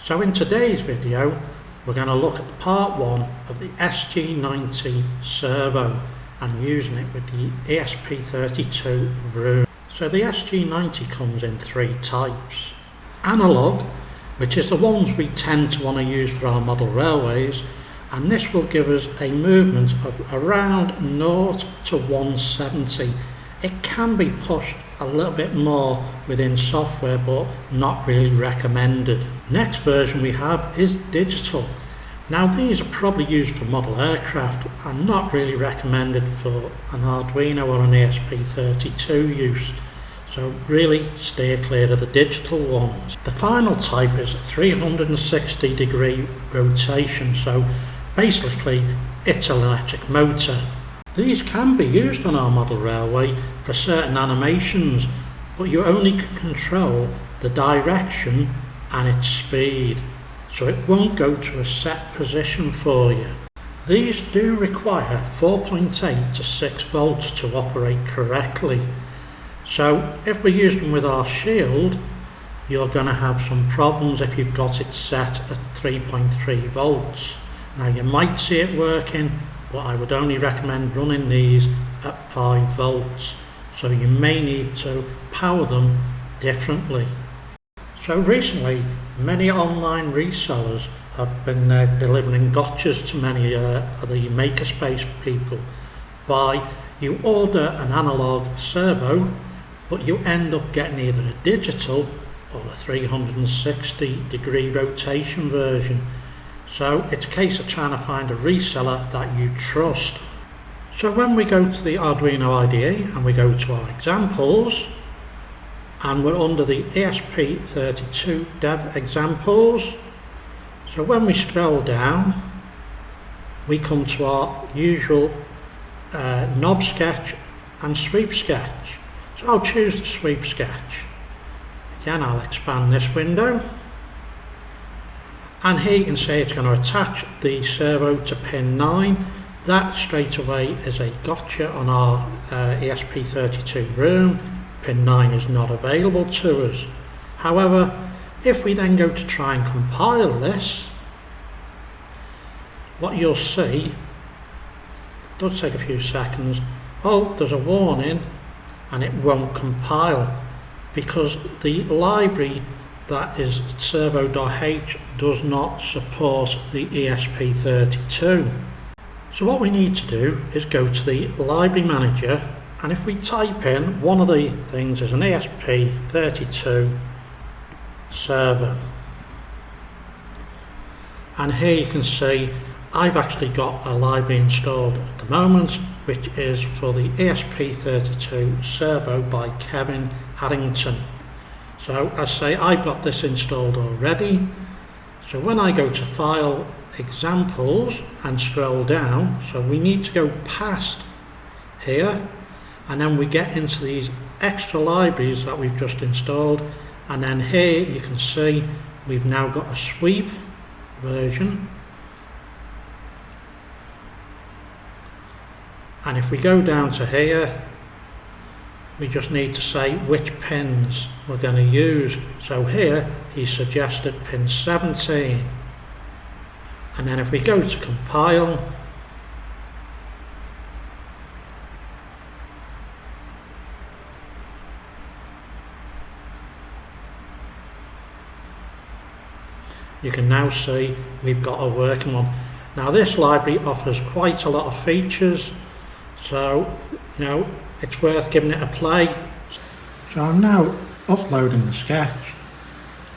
So in today's video we're going to look at part 1 of the Sg90 Servo and using it with the ESP32 Wroom. So the Sg90 comes in 3 types. Analog, which is the ones we tend to want to use for our model railways, and this will give us a movement of around 0 to 170. It can be pushed a little bit more within software, but not really recommended. Next version we have is digital. Now these are probably used for model aircraft and not really recommended for an Arduino or an ESP32 use. So really steer clear of the digital ones. The final type is 360 degree rotation, so basically it's an electric motor. These can be used on our model railway for certain animations, but you only can control the direction and its speed, so it won't go to a set position for you. These do require 4.8 to 6 volts to operate correctly. So if we use them with our shield, you're going to have some problems if you've got it set at 3.3 volts. Now you might see it working, but I would only recommend running these at 5 volts. So you may need to power them differently. So recently, many online resellers have been delivering gotchas to many of the makerspace people by you order an analog servo, but you end up getting either a digital or a 360 degree rotation version. So it's a case of trying to find a reseller that you trust. So when we go to the Arduino IDE and we go to our examples, and we're under the ESP32 dev examples, so when we scroll down we come to our usual knob sketch and sweep sketch. So I'll choose the sweep sketch. Again, I'll expand this window, and here you can see it's going to attach the servo to pin 9. That straight away is a gotcha on our ESP32 Wroom. Pin 9 is not available to us. However, if we then go to try and compile this, what you'll see, it does take a few seconds, oh, there's a warning and it won't compile because the library that is servo.h does not support the ESP32. So what we need to do is go to the library manager, and if we type in, one of the things is an ESP32 servo, and here you can see I've actually got a library installed at the moment, which is for the ESP32 Servo by Kevin Harrington. So as I say, I've got this installed already. So when I go to File, Examples and scroll down, so we need to go past here, and then we get into these extra libraries that we've just installed, and then here you can see we've now got a sweep version. And if we go down to here, we just need to say which pins we're going to use. So here he suggested pin 17, and then if we go to compile, you can now see we've got a working one. Now this library offers quite a lot of features, so you know it's worth giving it a play. So I'm now uploading the sketch,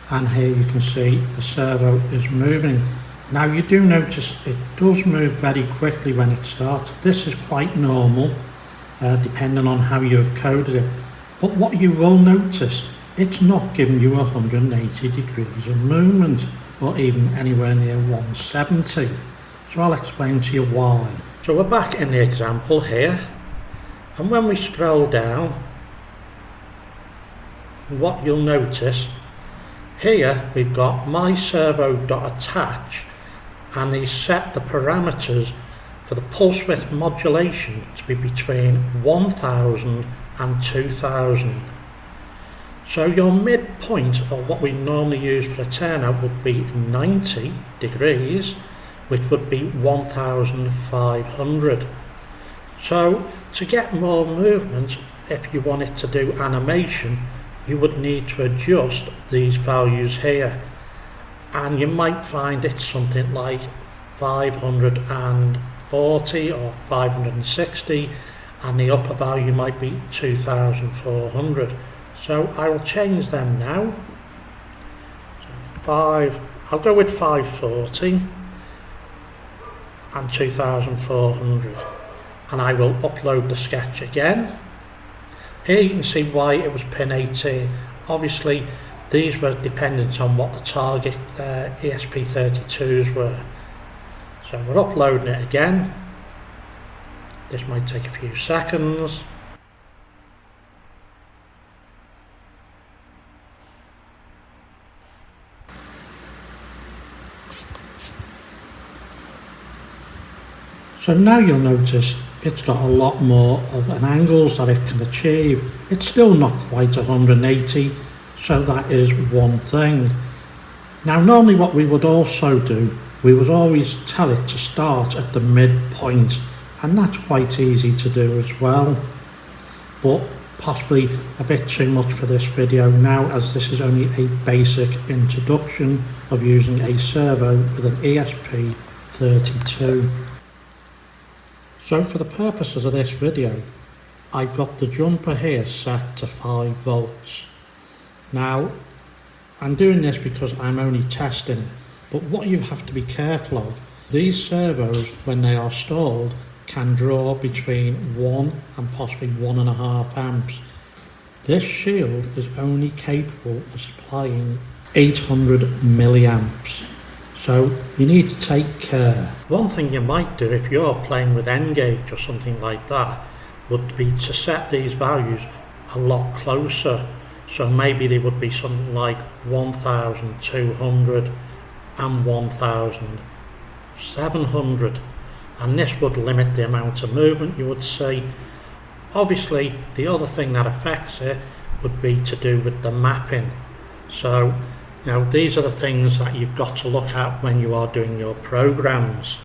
and here you can see the servo is moving. Now you do notice it does move very quickly when it starts. This is quite normal depending on how you have coded it, but what you will notice, it's not giving you 180 degrees of movement or even anywhere near 170. So I'll explain to you why. So we're back in the example here, and when we scroll down, what you'll notice here, we've got my servo.attach, and they set the parameters for the pulse width modulation to be between 1000 and 2000. So your midpoint, or what we normally use for a turnout, would be 90 degrees, which would be 1500. So to get more movement, if you wanted to do animation, you would need to adjust these values here, and you might find it's something like 540 or 560, and the upper value might be 2400. So I will change them now. So I'll go with 540 and 2400, and I will upload the sketch again. Here you can see why it was pin 18. Obviously these were dependent on what the target ESP32s were. So we're uploading it again. This might take a few seconds. So now you'll notice it's got a lot more of an angles that it can achieve. It's still not quite 180, so that is one thing. Now normally what we would also do, we would always tell it to start at the midpoint, and that's quite easy to do as well, but possibly a bit too much for this video now, as this is only a basic introduction of using a servo with an ESP32. So for the purposes of this video, I've got the jumper here set to 5 volts. Now, I'm doing this because I'm only testing it, but what you have to be careful of, these servos, when they are stalled, can draw between 1 and possibly 1.5 amps. This shield is only capable of supplying 800 milliamps. So you need to take care. One thing you might do if you're playing with N-gauge or something like that would be to set these values a lot closer. So maybe they would be something like 1200 and 1700, and this would limit the amount of movement you would see. Obviously the other thing that affects it would be to do with the mapping. So now these are the things that you've got to look at when you are doing your programs.